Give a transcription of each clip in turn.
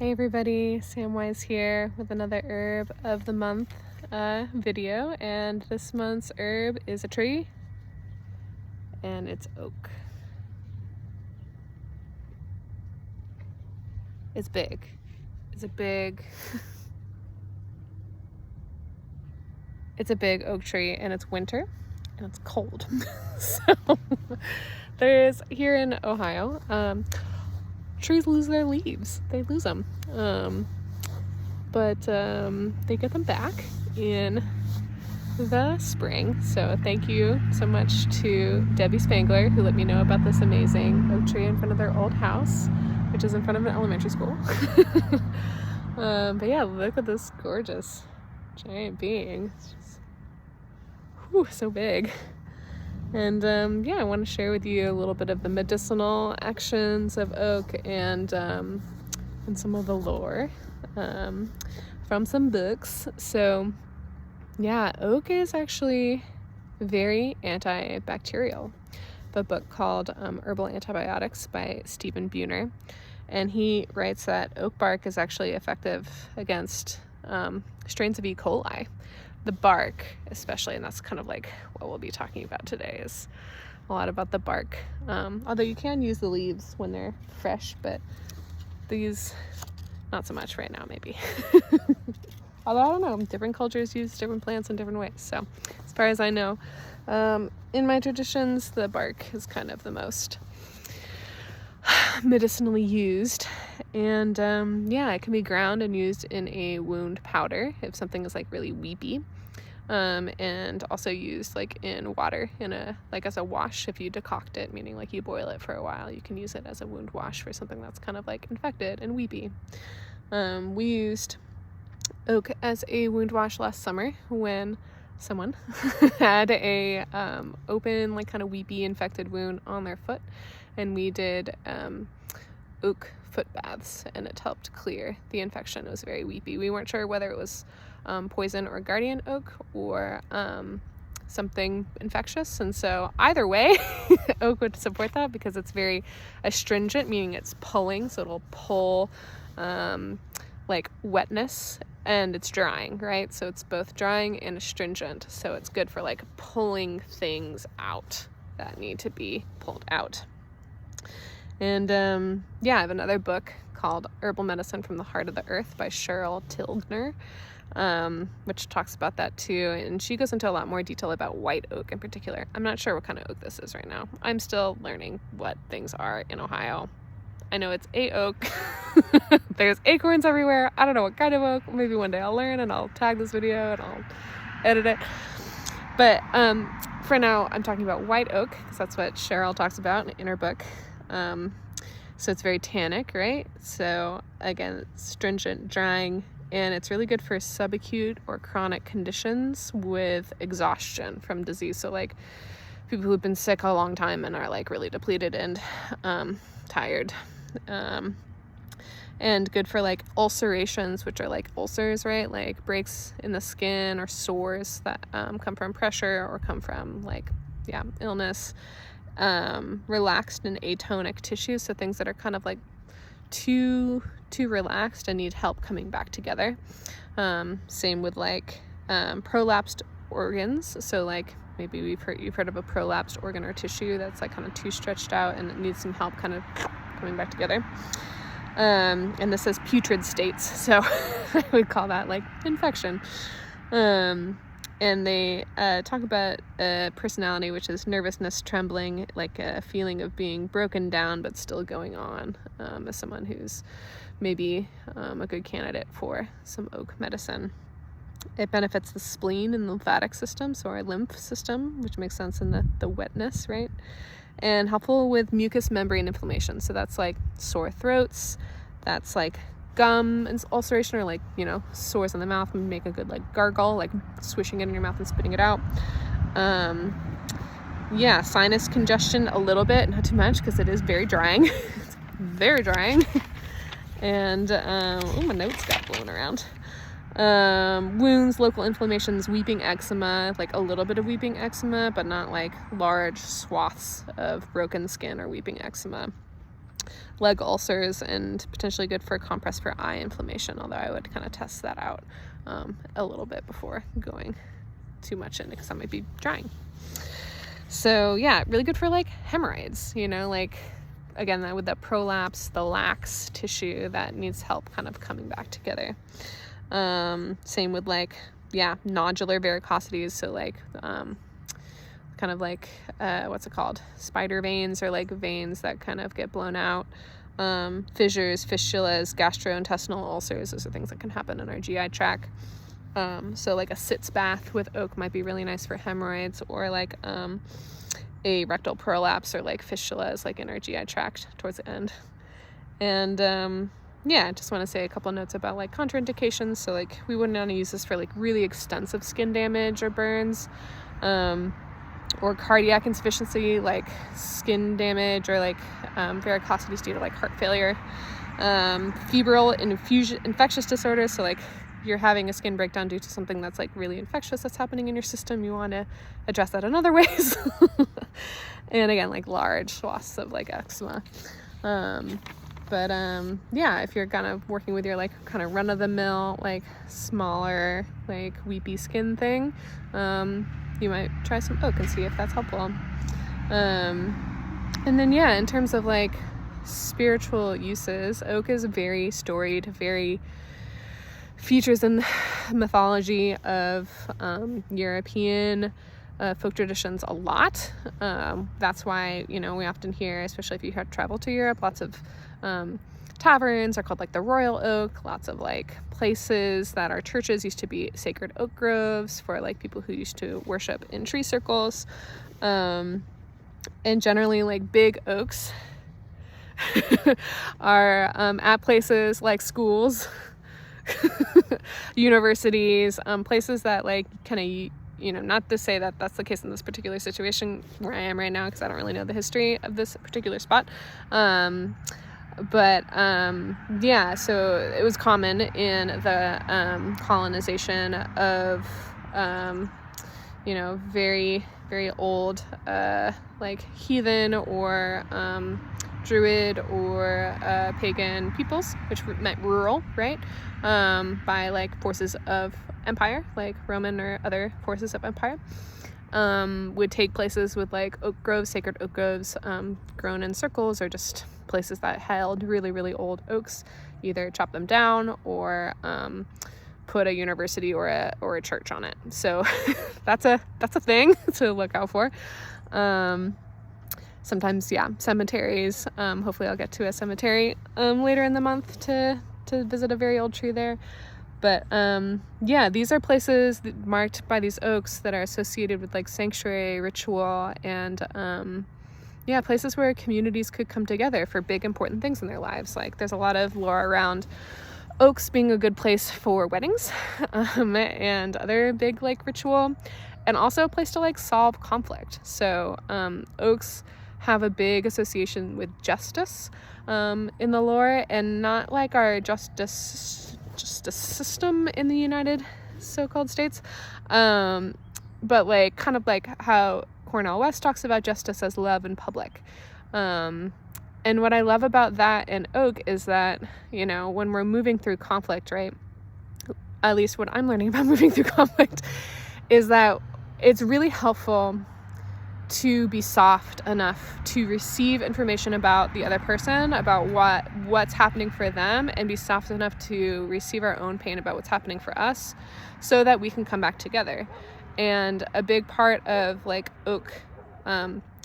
Hey everybody, Samwise here with another herb of the month video, and this month's herb is a tree, and it's oak. It's big. It's a big it's a big oak tree, and it's winter and it's cold. So there's here in Ohio, trees lose their leaves. They lose them. But they get them back in the spring. So thank you so much to Debbie Spangler, who let me know about this amazing oak tree in front of their old house, which is in front of an elementary school. But yeah, look at this gorgeous giant being. It's just so big. And yeah, I want to share with you a little bit of the medicinal actions of oak and some of the lore from some books. So yeah, oak is actually very antibacterial. The book called Herbal Antibiotics by Stephen Buhner, and he writes that oak bark is actually effective against strains of E. coli. The bark especially, and that's kind of like what we'll be talking about today, is a lot about the bark, although you can use the leaves when they're fresh, but these not so much right now, maybe. Although I don't know, different cultures use different plants in different ways. So as far as I know, in my traditions, the bark is kind of the most medicinally used. And yeah, it can be ground and used in a wound powder if something is like really weepy. And also used like in water, like as a wash if you decoct it, meaning like you boil it for a while. You can use it as a wound wash for something that's kind of like infected and weepy. We used oak as a wound wash last summer when someone had a open, like kind of weepy infected wound on their foot, and we did oak foot baths, and it helped clear the infection. It was very weepy. We weren't sure whether it was poison or guardian oak or something infectious, and so either way oak would support that because it's very astringent, meaning it's pulling, so it'll pull like wetness, and it's drying, right? So it's both drying and astringent, so it's good for like pulling things out that need to be pulled out. And yeah, I have another book called Herbal Medicine from the Heart of the Earth by Cheryl Tilgner, which talks about that too, and she goes into a lot more detail about white oak in particular. I'm not sure what kind of oak this is right now. I'm still learning what things are in Ohio. I know it's a oak. There's acorns everywhere. I don't know what kind of oak. Maybe one day I'll learn and I'll tag this video and I'll edit it. But for now, I'm talking about white oak because that's what Cheryl talks about in her book. So it's very tannic, right? So again, it's stringent, drying, and it's really good for subacute or chronic conditions with exhaustion from disease. So like people who've been sick a long time and are like really depleted and tired. And good for like ulcerations, which are like ulcers, right? Like breaks in the skin or sores that come from pressure or come from like, illness. Relaxed and atonic tissues, so things that are kind of like too relaxed and need help coming back together. Same with like prolapsed organs, so like maybe you've heard of a prolapsed organ or tissue that's like kind of too stretched out and it needs some help kind of coming back together. And this says putrid states, so I would call that like infection. And they talk about personality, which is nervousness, trembling, like a feeling of being broken down but still going on, as someone who's maybe a good candidate for some oak medicine. It benefits the spleen and lymphatic system, so our lymph system, which makes sense in the wetness, right? And helpful with mucous membrane inflammation. So that's like sore throats, that's like gum and ulceration, or like, sores in the mouth, and make a good like gargle, like swishing it in your mouth and spitting it out. Yeah, sinus congestion a little bit, not too much because it is very drying. It's very drying. And my notes got blown around. Wounds, local inflammations, weeping eczema, like a little bit of weeping eczema, but not like large swaths of broken skin or weeping eczema. leg ulcers, and potentially good for compress for eye inflammation, although I would kind of test that out a little bit before going too much in, because that might be drying. So yeah, really good for like hemorrhoids, you know, like again, that with that prolapse, the lax tissue that needs help kind of coming back together. Same with like, yeah, nodular varicosities. So like, kind of like, what's it called? Spider veins, or like veins that kind of get blown out. Fissures, fistulas, gastrointestinal ulcers. Those are things that can happen in our GI tract. So like a sitz bath with oak might be really nice for hemorrhoids, or like, a rectal prolapse, or like fistulas like in our GI tract towards the end. And yeah, I just want to say a couple notes about like contraindications. So like we wouldn't want to use this for like really extensive skin damage or burns, or cardiac insufficiency, like skin damage, or like varicosities due to like heart failure, febrile infectious disorders. So like you're having a skin breakdown due to something that's like really infectious that's happening in your system. You want to address that in other ways. And again, like large swaths of like eczema. But yeah, if you're kind of working with your like kind of run-of-the-mill, like smaller, like weepy skin thing, you might try some oak and see if that's helpful. And then yeah, in terms of like spiritual uses, oak is very storied, very features in mythology of European folk traditions a lot. That's why, you know, we often hear, especially if you have traveled to Europe, lots of taverns are called like the Royal Oak. Lots of like places that are churches used to be sacred oak groves for like people who used to worship in tree circles. And generally like big oaks are at places like schools, universities, places that like kind of, you know, not to say that that's the case in this particular situation where I am right now, because I don't really know the history of this particular spot. But yeah, so it was common in the colonization of, you know, very, very old, like heathen or Druid or pagan peoples, which meant rural, right? By like forces of empire, like Roman or other forces of empire, would take places with like oak groves, sacred oak groves, grown in circles, or just places that held really, really old oaks, either chop them down or put a university or a church on it. So that's a thing to look out for. Sometimes, yeah, cemeteries. Hopefully I'll get to a cemetery later in the month to visit a very old tree there. But yeah, these are places marked by these oaks that are associated with like sanctuary, ritual, and yeah, places where communities could come together for big important things in their lives. Like there's a lot of lore around oaks being a good place for weddings and other big like ritual, and also a place to like solve conflict. So oaks have a big association with justice in the lore, and not like our justice system in the United so-called states, but like kind of like how Cornel West talks about justice as love in public. And what I love about that in oak is that, you know, when we're moving through conflict, right, at least what I'm learning about moving through conflict is that it's really helpful to be soft enough to receive information about the other person, about what's happening for them, and be soft enough to receive our own pain about what's happening for us, so that we can come back together. And a big part of like oak,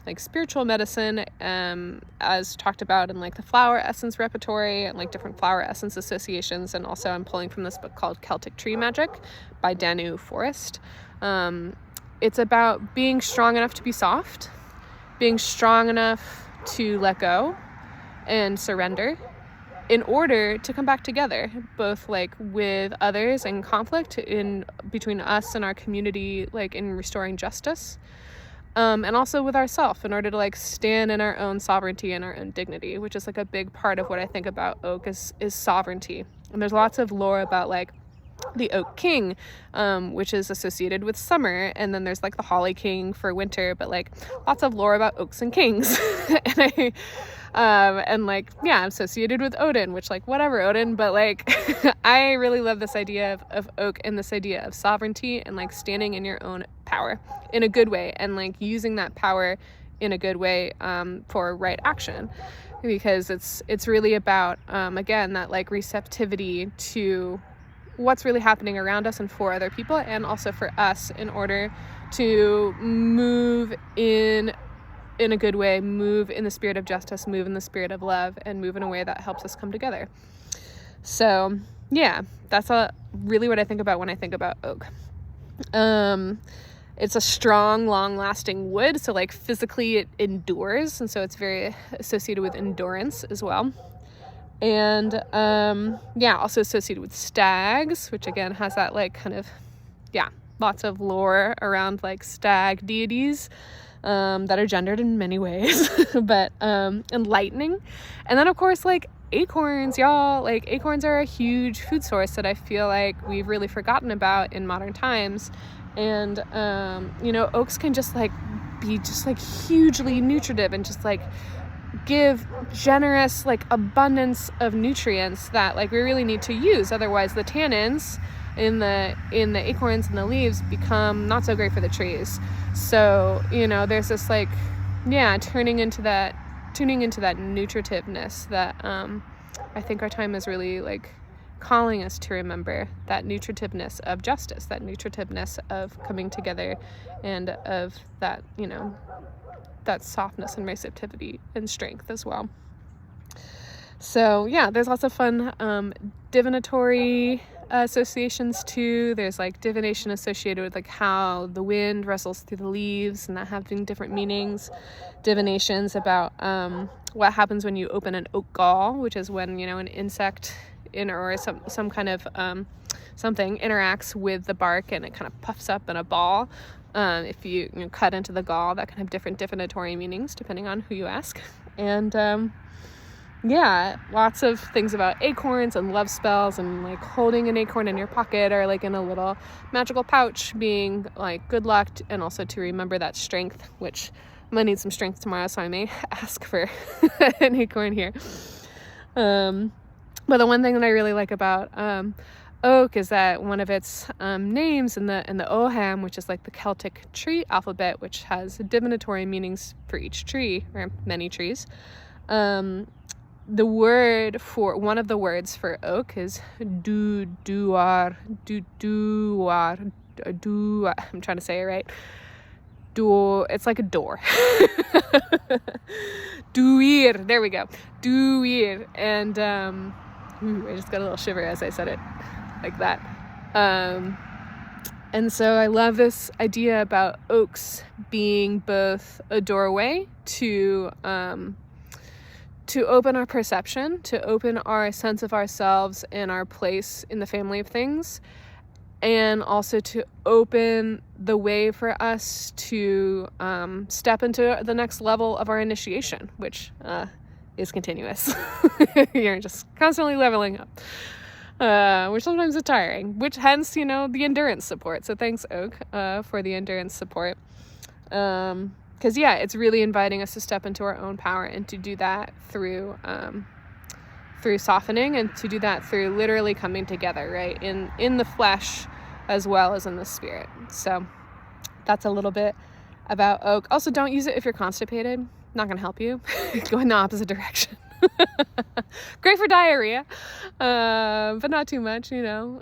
like spiritual medicine, as talked about in like the flower essence repertory and like different flower essence associations, and also I'm pulling from this book called Celtic Tree Magic by Danu Forrest. It's about being strong enough to be soft, being strong enough to let go and surrender in order to come back together, both like with others in conflict, in between us and our community, like in restoring justice, and also with ourselves, in order to like stand in our own sovereignty and our own dignity, which is like a big part of what I think about oak is sovereignty. And there's lots of lore about like the oak king, which is associated with summer, and then there's like the holly king for winter, but like lots of lore about oaks and kings. And And like, yeah, associated with Odin, which like, whatever, Odin, but like, I really love this idea of oak and this idea of sovereignty and like standing in your own power in a good way, and like using that power in a good way for right action, because it's really about, again, that like receptivity to what's really happening around us and for other people, and also for us, in order to move in a good way, move in the spirit of justice, move in the spirit of love, and move in a way that helps us come together. So yeah, that's really what I think about when I think about oak. It's a strong, long-lasting wood, so like physically it endures, and so it's very associated with endurance as well. And yeah, also associated with stags, which again has that like kind of, yeah, lots of lore around like stag deities that are gendered in many ways, but enlightening. And then of course like acorns, y'all. Like acorns are a huge food source that I feel like we've really forgotten about in modern times. And you know, oaks can just like be just like hugely nutritive and just like give generous like abundance of nutrients that like we really need to use. Otherwise the tannins in the acorns and the leaves become not so great for the trees. So, you know, there's this like, yeah, tuning into that nutritiveness that I think our time is really like calling us to remember, that nutritiveness of justice, that nutritiveness of coming together, and of that, you know, that softness and receptivity and strength as well. So yeah, there's lots of fun divinatory associations too. There's like divination associated with like how the wind rustles through the leaves and that having different meanings. Divinations about what happens when you open an oak gall, which is when, you know, an insect or some kind of something interacts with the bark and it kind of puffs up in a ball. If you know, cut into the gall, that can have different divinatory meanings depending on who you ask. And yeah, lots of things about acorns and love spells, and like holding an acorn in your pocket or like in a little magical pouch being like good luck, and also to remember that strength, which I'm gonna need some strength tomorrow, so I may ask for an acorn here. But the one thing that I really like about oak is that one of its names in the Oham, which is like the Celtic tree alphabet, which has divinatory meanings for each tree or many trees. The word for one of the words for oak is duar. I'm trying to say it right. It's like a door. Duir. There we go. Duir. And I just got a little shiver as I said it like that. And so I love this idea about oaks being both a doorway to open our perception, to open our sense of ourselves and our place in the family of things, and also to open the way for us to step into the next level of our initiation, which is continuous. You're just constantly leveling up, which sometimes is tiring, which hence, you know, the endurance support. So thanks, oak, for the endurance support. Because yeah, it's really inviting us to step into our own power, and to do that through softening, and to do that through literally coming together, right, in the flesh as well as in the spirit. So that's a little bit about oak. Also, don't use it if you're constipated. Not gonna help you. Go in the opposite direction. Great for diarrhea, but not too much, you know.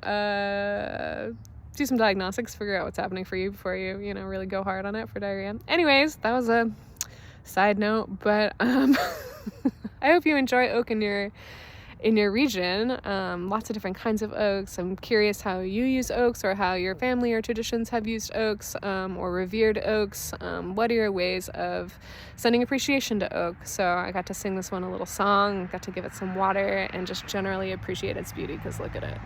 Do some diagnostics, figure out what's happening for you before you, you know, really go hard on it for diarrhea. Anyways, that was a side note, but I hope you enjoy oak in your region. Lots of different kinds of oaks. I'm curious how you use oaks, or how your family or traditions have used oaks, or revered oaks. What are your ways of sending appreciation to oak? So I got to sing this one a little song, got to give it some water, and just generally appreciate its beauty, because look at it.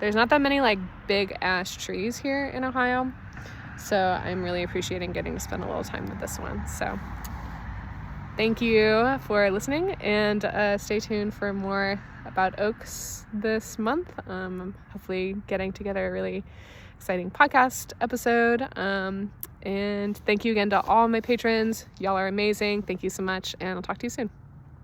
There's not that many like big ash trees here in Ohio, so I'm really appreciating getting to spend a little time with this one. So thank you for listening, and stay tuned for more about oaks this month. Hopefully getting together a really exciting podcast episode. And thank you again to all my patrons. Y'all are amazing. Thank you so much, and I'll talk to you soon.